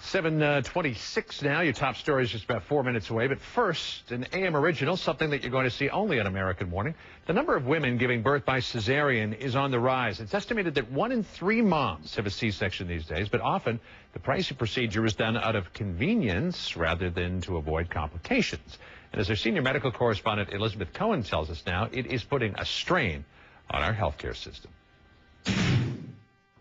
7:26 now. Your top story is just about 4 minutes away. But first, an AM original, something that you're going to see only on American Morning. The number of women giving birth by cesarean is on the rise. It's estimated that 1 in 3 moms have a C-section these days, but often the Pricey procedure is done out of convenience rather than to avoid complications. And as our senior medical correspondent Elizabeth Cohen tells us now, it is putting a strain on our healthcare system.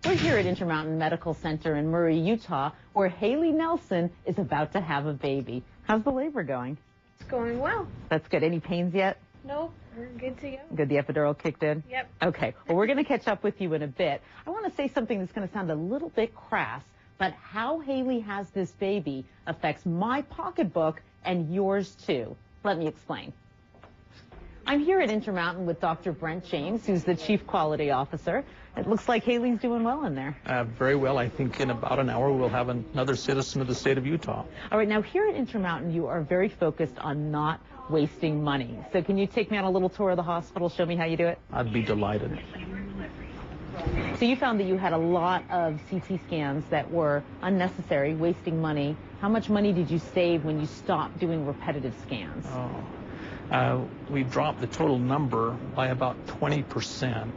We're here at Intermountain Medical Center in Murray, Utah, where Haley Nelson is about to have a baby. How's the labor going? It's going well. That's good. Any pains yet? No, we're good to go. Good. The epidural kicked in? Yep. Okay. Well, we're going to catch up with you in a bit. I want to say something that's going to sound a little bit crass, but how Haley has this baby affects my pocketbook and yours too. Let me explain. I'm here at Intermountain with Dr. Brent James, who's the Chief Quality Officer. It looks like Haley's doing well in there. Very well. I think in about an hour we'll have another citizen of the state of Utah. All right, now here at Intermountain, you are very focused on not wasting money. So can you take me on a little tour of the hospital, show me how you do it? I'd be delighted. So you found that you had a lot of CT scans that were unnecessary, wasting money. How much money did you save when you stopped doing repetitive scans? We dropped the total number by about 20%.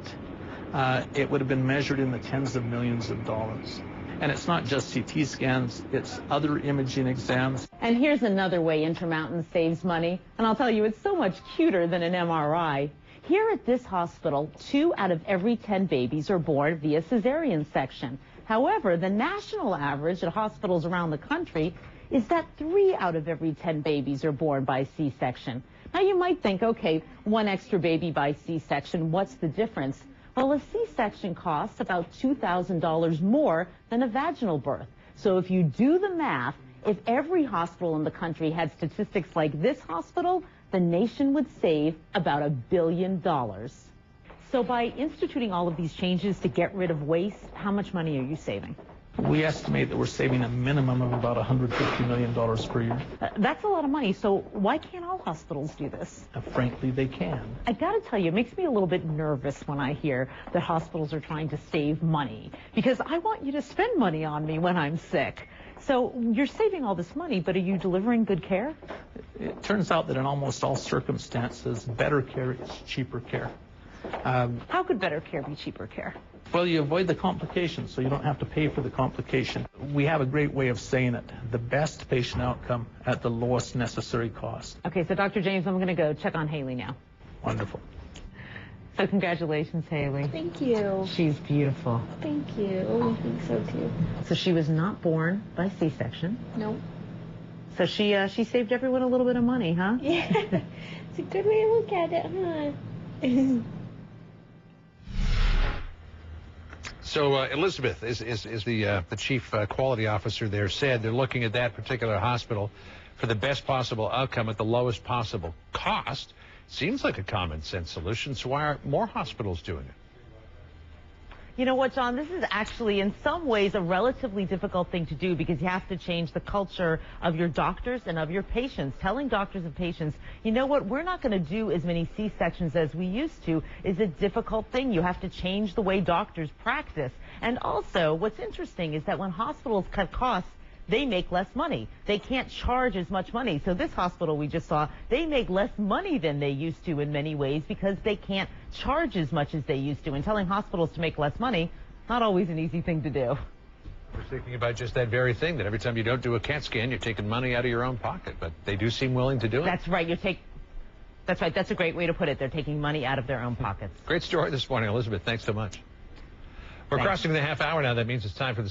It would have been measured in the tens of millions of dollars. And it's not just CT scans, it's other imaging exams. And here's another way Intermountain saves money. And I'll tell you, it's so much cuter than an MRI. Here at this hospital, 2 out of every 10 babies are born via cesarean section. However, the national average at hospitals around the country is that 3 out of every 10 babies are born by C-section. Now you might think, okay, 1 extra baby by C-section, what's the difference? Well, a C-section costs about $2,000 more than a vaginal birth. So if you do the math, if every hospital in the country had statistics like this hospital, the nation would save about $1 billion. So by instituting all of these changes to get rid of waste, how much money are you saving? We estimate that we're saving a minimum of about $150 million per year. That's a lot of money, so why can't all hospitals do this? Frankly, they can. I gotta tell you, it makes me a little bit nervous when I hear that hospitals are trying to save money, because I want you to spend money on me when I'm sick. So you're saving all this money, but are you delivering good care? It turns out that in almost all circumstances, better care is cheaper care. How could better care be cheaper care? Well, you avoid the complications, so you don't have to pay for the complication. We have a great way of saying it: the best patient outcome at the lowest necessary cost. Okay, so Dr. James, I'm going to go check on Haley now. Wonderful. So congratulations, Haley. Thank you. She's beautiful. Thank you. I think so too. So she was not born by C-section. No. So she saved everyone a little bit of money, huh? Yeah. It's a good way to look at it, huh? So Elizabeth is the chief quality officer there, said they're looking at that particular hospital for the best possible outcome at the lowest possible cost. Seems like a common sense solution, so why aren't more hospitals doing it? You know what, John, this is actually in some ways a relatively difficult thing to do, because you have to change the culture of your doctors and of your patients. Telling doctors and patients, you know what, we're not going to do as many C-sections as we used to is a difficult thing. You have to change the way doctors practice. And also, what's interesting is that when hospitals cut costs, they make less money. They can't charge as much money. So this hospital we just saw, they make less money than they used to in many ways because they can't charge as much as they used to. And telling hospitals to make less money, not always an easy thing to do. We're thinking about just that very thing, that every time you don't do a CAT scan, you're taking money out of your own pocket. But they do seem willing to do it. That's right. That's right. That's a great way to put it. They're taking money out of their own pockets. Great story this morning, Elizabeth. Thanks so much. We're crossing the half hour now. That means it's time for the